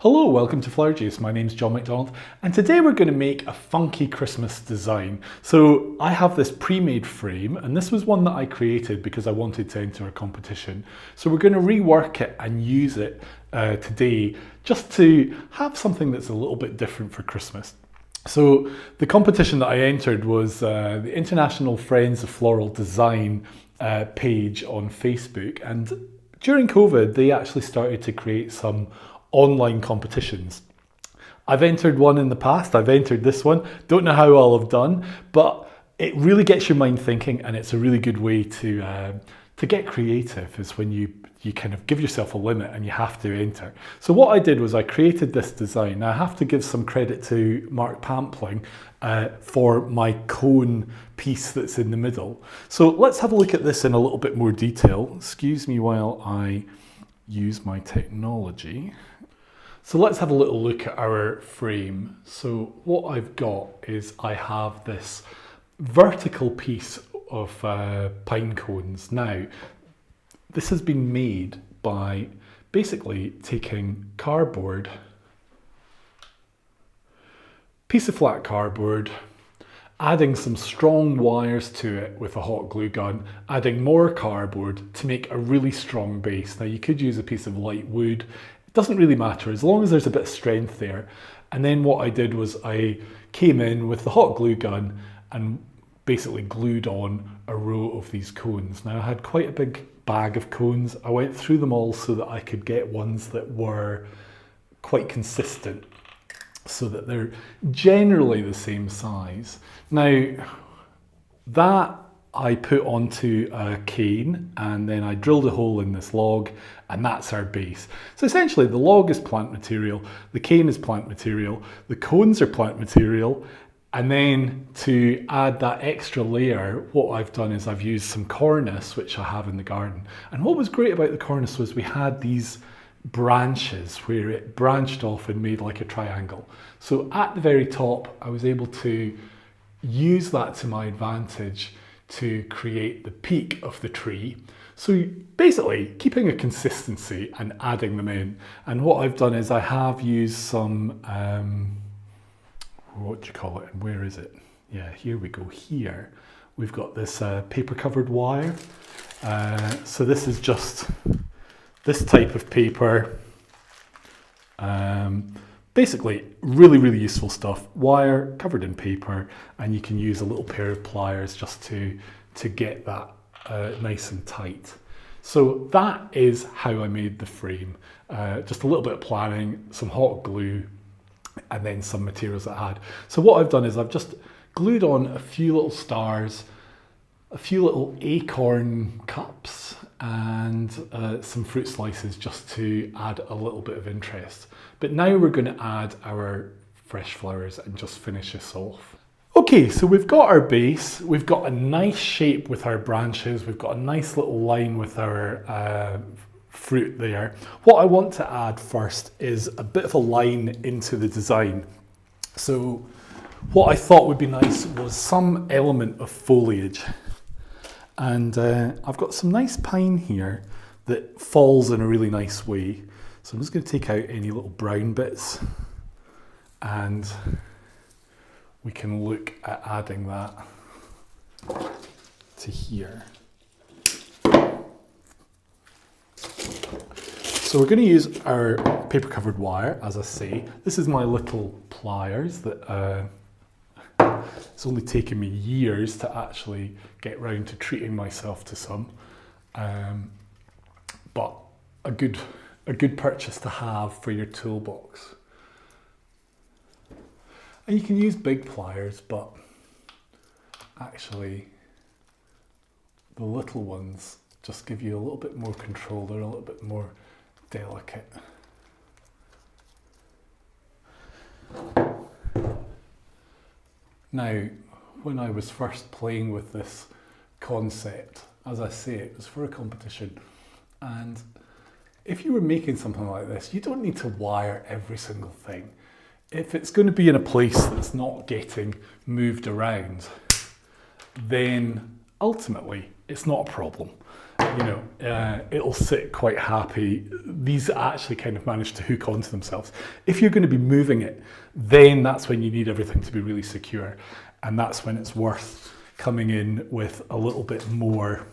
Hello, welcome to Flower Juice. My name's John McDonald, and today we're going to make a funky Christmas design. So I have this pre-made frame, and this was one that I created because I wanted to enter a competition. So we're going to rework it and use it today just to have something that's a little bit different for Christmas. So the competition that I entered was the International Friends of Floral Design page on Facebook, and during COVID they actually started to create some online competitions. I've entered one in the past, I've entered this one, don't know how I'll have done, but it really gets your mind thinking, and it's a really good way to get creative, is when you kind of give yourself a limit and you have to enter. So what I did was I created this design. Now I have to give some credit to Mark Pampling for my cone piece that's in the middle. So let's have a look at this in a little bit more detail. Excuse me while I use my technology. So let's have a little look at our frame. So what I've got is I have this vertical piece of pine cones. Now, this has been made by basically taking cardboard, piece of flat cardboard, adding some strong wires to it with a hot glue gun, adding more cardboard to make a really strong base. Now you could use a piece of light wood. Doesn't really matter as long as there's a bit of strength there. And then what I did was I came in with the hot glue gun and basically glued on a row of these cones. Now I had quite a big bag of cones. I went through them all so that I could get ones that were quite consistent, so that they're generally the same size. Now that I put onto a cane, and then I drilled a hole in this log, and that's our base. So essentially the log is plant material, the cane is plant material, the cones are plant material, and then to add that extra layer, what I've done is I've used some cornice, which I have in the garden. And what was great about the cornice was we had these branches where it branched off and made like a triangle. So at the very top, I was able to use that to my advantage to create the peak of the tree. So basically keeping a consistency and adding them in. And what I've done is I have used some, what do you call it, and where is it? Yeah, here we go. Here we've got this paper covered wire. So this is just this type of paper. Basically really useful stuff. Wire covered in paper, and you can use a little pair of pliers just to get that nice and tight. So that is how I made the frame. Just a little bit of planning, some hot glue, and then some materials that I had. So what I've done is I've just glued on a few little stars, a few little acorn cups, and some fruit slices just to add a little bit of interest. But now we're going to add our fresh flowers and just finish this off. Okay, so we've got our base, we've got a nice shape with our branches, we've got a nice little line with our fruit there. What I want to add first is a bit of a line into the design. So what I thought would be nice was some element of foliage. And I've got some nice pine here that falls in a really nice way. So I'm just going to take out any little brown bits, and we can look at adding that to here. So we're going to use our paper covered wire, as I say. This is my little pliers that it's only taken me years to actually get round to treating myself to some, but a good purchase to have for your toolbox. And you can use big pliers, but actually the little ones just give you a little bit more control. They're a little bit more delicate. Now, when I was first playing with this concept, as I say, it was for a competition, and if you were making something like this, you don't need to wire every single thing. If it's going to be in a place that's not getting moved around, then ultimately it's not a problem. it'll sit quite happy. These actually kind of manage to hook onto themselves. If you're going to be moving it, then that's when you need everything to be really secure. And that's when it's worth coming in with a little bit more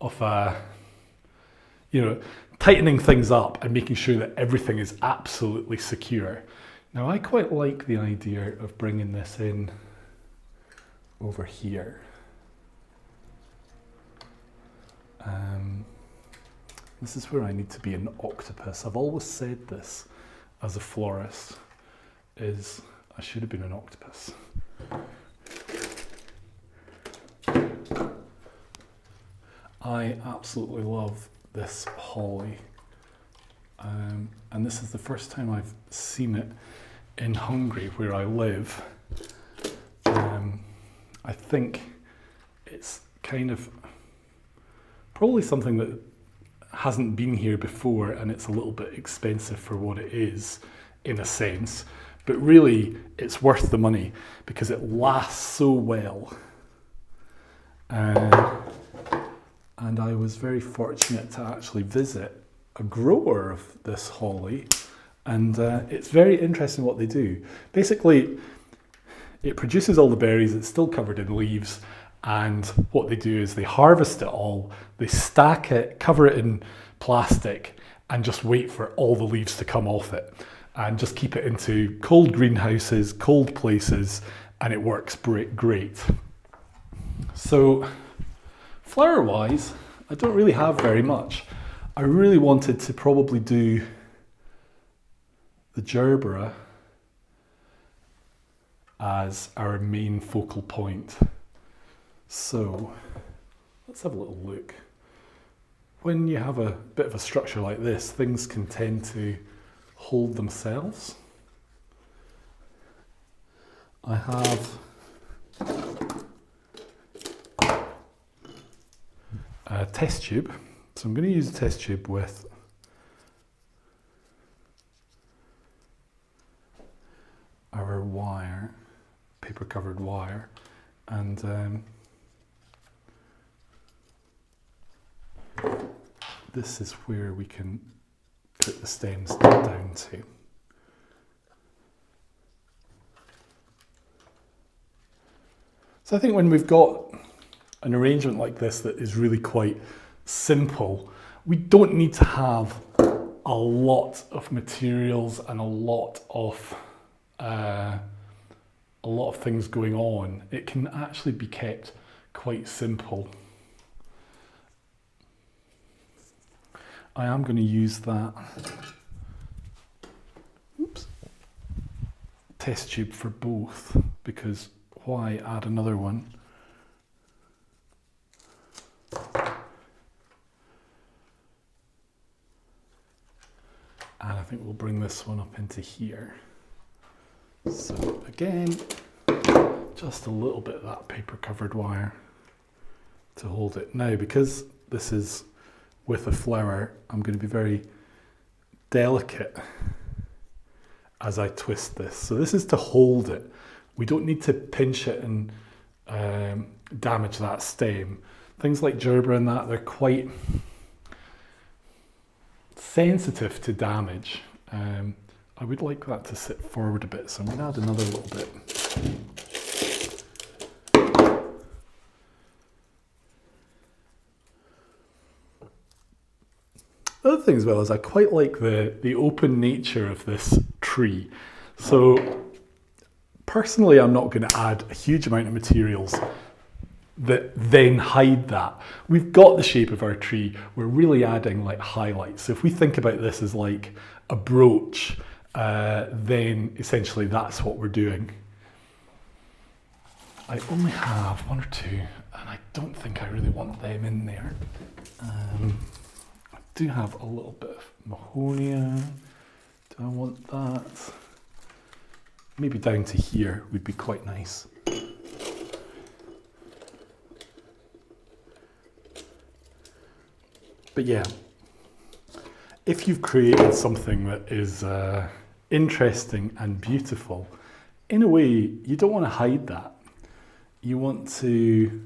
of a, tightening things up and making sure that everything is absolutely secure. Now, I quite like the idea of bringing this in over here. This is where I need to be an octopus. I've always said this as a florist, is I should have been an octopus. I absolutely love this holly. And this is the first time I've seen it in Hungary, where I live. I think it's kind of probably something that hasn't been here before, and it's a little bit expensive for what it is, in a sense. But really, it's worth the money because it lasts so well. And I was very fortunate to actually visit a grower of this holly, and it's very interesting what they do. Basically, it produces all the berries, it's still covered in leaves, and what they do is they harvest it all, they stack it, cover it in plastic, and just wait for all the leaves to come off it, and just keep it into cold greenhouses, cold places, and it works great. So, flower-wise, I don't really have very much. I really wanted to probably do the gerbera as our main focal point. So let's have a little look. When you have a bit of a structure like this, things can tend to hold themselves. I have a test tube. So I'm going to use a test tube with our wire, paper covered wire, and this is where we can put the stems down to. So I think when we've got an arrangement like this that is really quite simple, we don't need to have a lot of materials and a lot of things going on. It can actually be kept quite simple. I am going to use that test tube for both, because why add another one? And I think we'll bring this one up into here. So again, just a little bit of that paper covered wire to hold it. Now, because this is with a flower, I'm going to be very delicate as I twist this. So this is to hold it. We don't need to pinch it and damage that stem. Things like gerbera and that, they're quite sensitive to damage. I would like that to sit forward a bit, so I'm going to add another little bit. The other thing as well is I quite like the open nature of this tree. So personally, I'm not going to add a huge amount of materials that then hide that. We've got the shape of our tree. We're really adding like highlights. So if we think about this as like a brooch, then essentially that's what we're doing. I only have one or two, and I don't think I really want them in there. I do have a little bit of Mahonia. Do I want that? Maybe down to here would be quite nice. But yeah, if you've created something that is interesting and beautiful, in a way, you don't want to hide that. You want to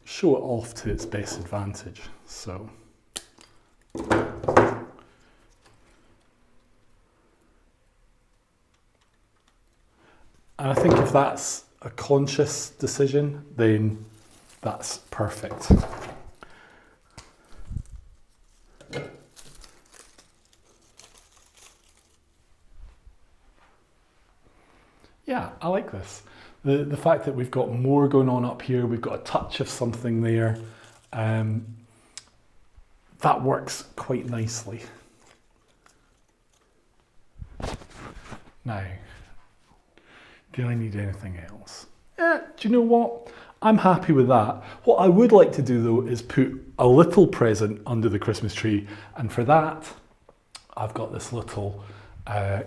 show it off to its best advantage. So. And I think if that's a conscious decision, then that's perfect. Yeah, I like this. The fact that we've got more going on up here, we've got a touch of something there, that works quite nicely. Now, do I need anything else? Do you know what? I'm happy with that. What I would like to do though is put a little present under the Christmas tree, and for that I've got this little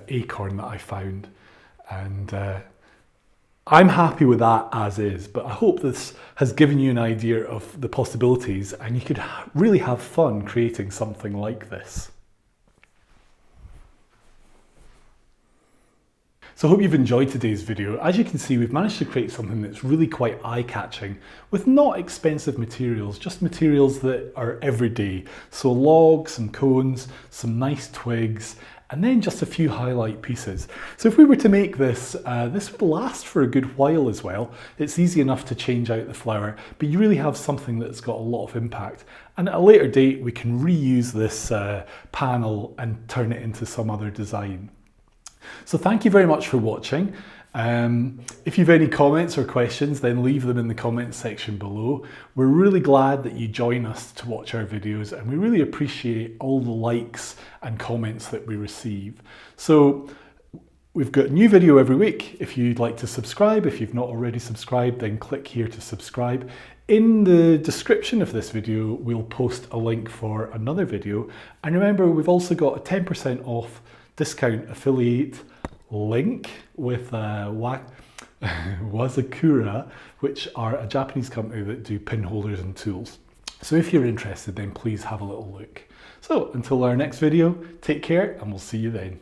acorn that I found, and I'm happy with that as is, but I hope this has given you an idea of the possibilities and you could really have fun creating something like this. So I hope you've enjoyed today's video. As you can see, we've managed to create something that's really quite eye-catching with not expensive materials, just materials that are everyday. So logs and cones, some nice twigs, and then just a few highlight pieces. So if we were to make this, this would last for a good while as well. It's easy enough to change out the flower, but you really have something that's got a lot of impact. And at a later date, we can reuse this panel and turn it into some other design. So thank you very much for watching. If you've any comments or questions, then leave them in the comments section below. We're really glad that you join us to watch our videos, and we really appreciate all the likes and comments that we receive. So we've got a new video every week. If you'd like to subscribe, if you've not already subscribed, then click here to subscribe. In the description of this video, we'll post a link for another video. And remember, we've also got a 10% off discount affiliate link with Wazakura, which are a Japanese company that do pin holders and tools. So if you're interested, then please have a little look. So until our next video, take care and we'll see you then.